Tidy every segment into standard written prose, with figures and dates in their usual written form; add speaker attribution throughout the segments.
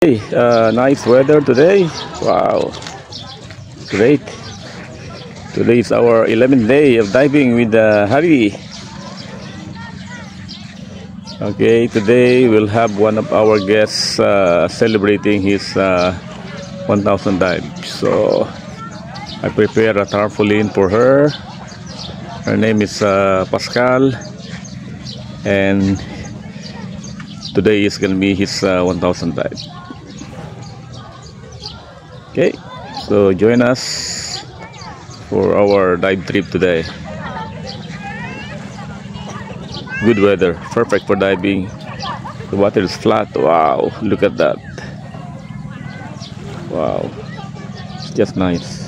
Speaker 1: Hey, nice weather today. Wow, great. Today is our 11th day of diving with Harry. Okay, today we'll have one of our guests celebrating his 1000 dive. So I prepare a tarpaulin for her. Her name is Pascal, and today is gonna be his 1000 dive. Okay, so join us for our dive trip today. Good weather, perfect for diving. The water is flat. Wow, look at that. Wow, it's just nice.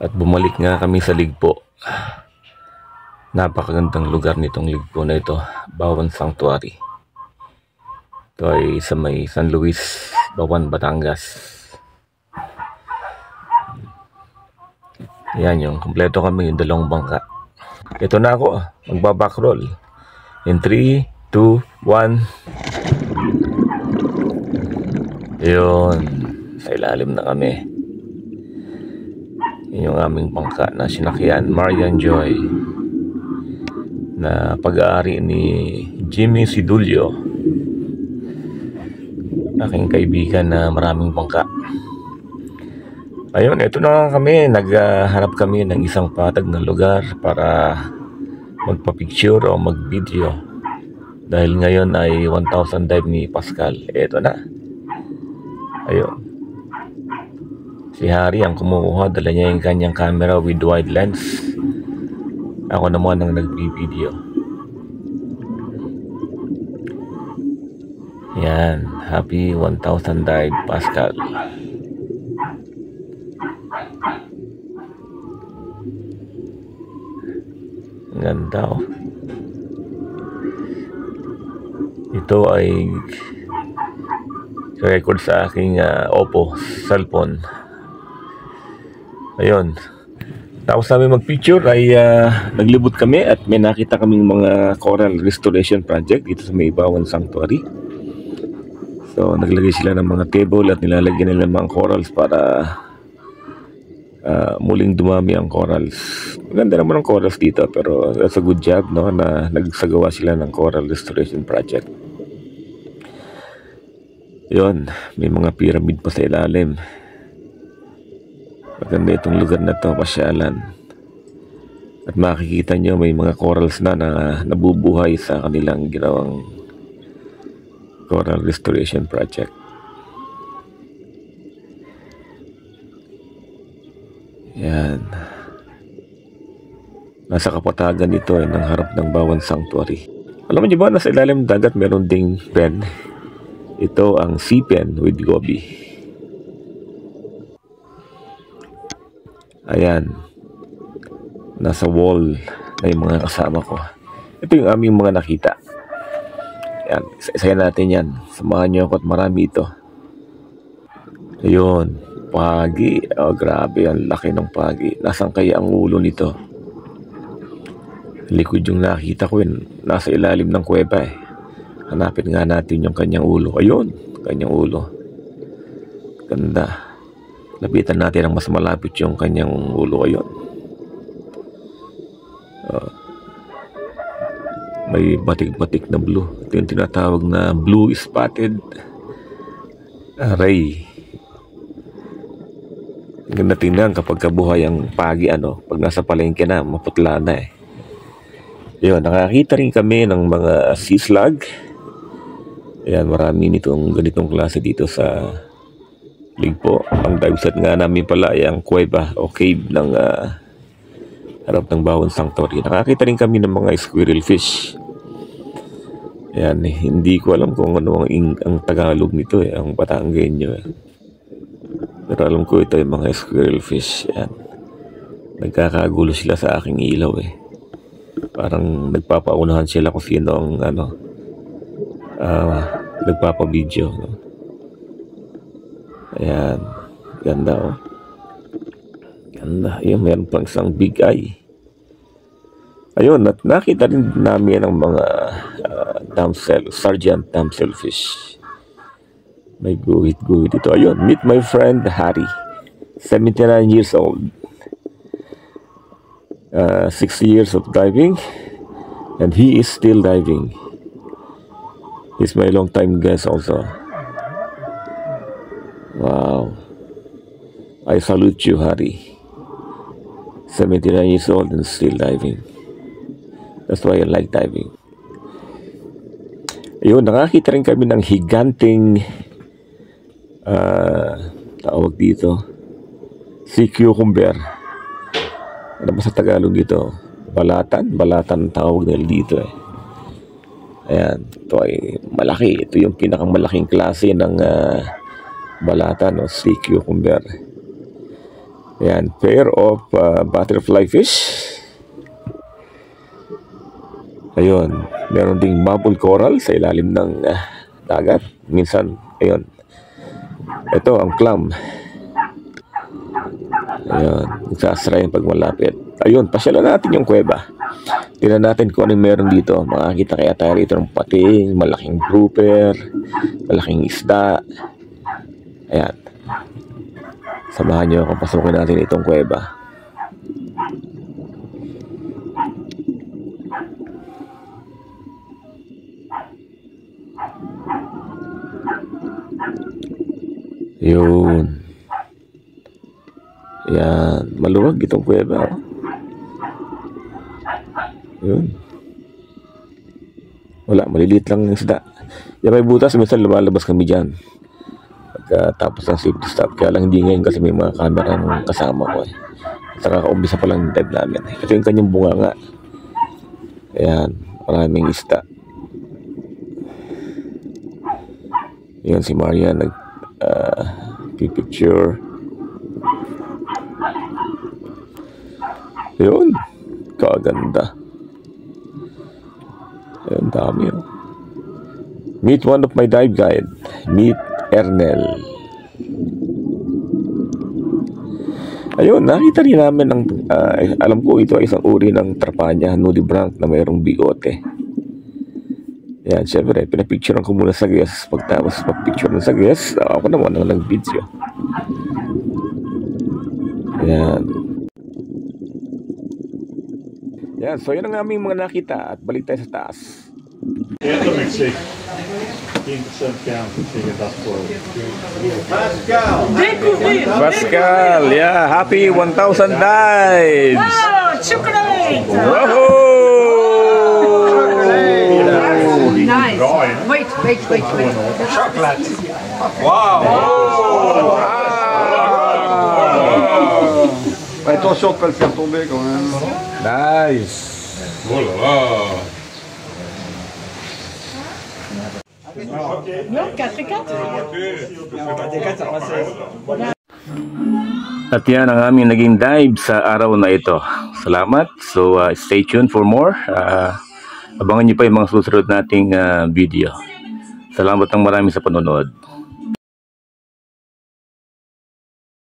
Speaker 1: At bumalik nga kami sa Ligpo. Napakagandang lugar nitong Ligpo na ito, Bawan Sanctuary. Ito ay sa may San Luis, Bawan, Batangas. Yan yung kompleto kami, yung dalawang bangka. Ito na ako, magbabackroll. In 3, 2, 1. Yun, sa ilalim na kami. Yun yung aming bangka na sinakyan, Marian Joy, na pag-aari ni Jimmy Sidulio, aking kaibigan na maraming bangka. Ayun, ito na kami, naghanap kami ng isang patag na lugar para magpa-picture o mag-video. Dahil ngayon ay 1000 dive ni Pascal. Ito na. Ayun. Si Harry ang kumukuha, dala niya yung kanyang camera with wide lens. Ako naman ang nag-video. Yan, happy 1000 dive Pascal. Ganda oh. Ito ay record sa aking Oppo cellphone. Ayun. Tapos namin mag-picture ay naglibot kami at may nakita kaming mga coral restoration project dito sa may Bawan Sanctuary. So naglagay sila ng mga table at nilalagyan nila ng mga corals para muling dumami ang corals. Maganda naman ang corals dito, pero that's a good job, no, na nagsagawa sila ng coral restoration project. Yun, may mga pyramid pa sa ilalim. Maganda itong lugar na to, pasyalan. At makikita nyo may mga corals na nabubuhay sa kanilang ginawang coral restoration project. Yan. Nasa kapatagan ito ng harap ng Bawan Sanctuary. Alam mo ba, nasa ilalim ng dagat meron ding pen. Ito ang sea pen with goby. Ayan. Nasa wall na yung mga kasama ko. Ito yung aming mga nakita. Ayan. Isa-isayan natin yan. Samahan nyo ako at marami ito. Ayun. Pagi. Oh, grabe. Ang laki ng pagi. Nasaan kaya ang ulo nito? Likod yung nakita ko yun. Nasa ilalim ng kuweba eh. Hanapin nga natin yung kanyang ulo. Ayun. Kanyang ulo. Ganda. Lapitan natin ang mas malapit yung kanyang ulo. Ayun. May batik-batik na blue. Ito yung tinatawag na blue spotted ray. Ganda tingnan kapag kabuhay ang pagi, pag nasa palengke na, maputla na eh. Yun, nakakita rin kami ng mga sea slug. Ayan, marami nitong ganitong klase dito sa Ligpo. Ang dive set nga namin pala ay ang kuweba o cave ng harap ng Bawan Sanctuary. Nakakita rin kami ng mga squirrel fish. Ayan, hindi ko alam kung ano ang Tagalog nito eh, ang Batanggenyo eh. Pero alam ko ito yung mga squirrel fish. Ayan. Nagkakagulo sila sa aking ilaw eh. Parang nagpapaunahan sila kung sino ang nagpapabideo. No? Ayan. Ganda oh. And ayun, mayroon pang isang big eye. Ayun, at nakita rin namin ang mga Sergeant damselfish. May guhit-guhit ito. Ayun, meet my friend Harry, 79 years old. 6 years of diving, and he is still diving. He's my long time guest also. Wow. I salute you, Harry. 79 years old and still diving. That's why I like diving. Ayun, nakakita rin kami ng higanting tawag dito, sea cucumber. Ano ba sa Tagalog dito? Balatan tawag nila dito eh. Ayan, ito ay malaki. Ito yung pinakang malaking klase ng balatan o sea cucumber. Ayan, pair of butterfly fish. Ayun, meron ding marble coral sa ilalim ng dagat. Minsan, ayun. Ito ang clam. Ayun, nagsasarayan pag malapit. Ayun, pasyalan natin yung kuweba. Tingnan natin kung anong meron dito. Makakita kaya tayo rito ng pating, malaking grouper, malaking isda. Ayan. Samahan nyo kung pasukin natin itong kuweba. Yun. Yan. Maluwag itong kuweba. Yun. Wala. Maliliit lang yung isda. Yan may butas. Minsan lumalabas kami dyan. Pagkatapos ng safety stop. Kaya lang hindi ngayon kasi may mga camera ng kasama ko eh. Saka kaumpisa pa lang yung dive namin. Ito yung kanyang bunganga. Ayan. Maraming isda. Yan si Maria picture. Yun, kaganda. Ayun, dami oh. Meet one of my dive guide. Meet Ernel. Ayun, nakita rin namin ang alam ko ito ay isang uri ng Trapania nudibranch na mayroong bigote. Yan, syempre, pinapicturean ko muna sa guest. Pagtapos pag-picture sa guest, ako naman ang nag-video. Yan. Yan, so yun ang aming mga nakita at balik tayo sa taas. Pascal, yeah, happy 1,000 dives!
Speaker 2: Wow, chocolate!
Speaker 1: Whoa!
Speaker 2: Nice. Wait.
Speaker 3: Chocolate. Wow.
Speaker 4: Attention de ne pas le faire tomber quand même.
Speaker 1: Nice.
Speaker 3: Oh là là.
Speaker 2: Non, 4
Speaker 1: At yan ang aming naging dive sa araw na ito. Salamat. So stay tuned for more. Abangan niyo pa yung mga susunod nating video. Salamat ng marami sa panonood.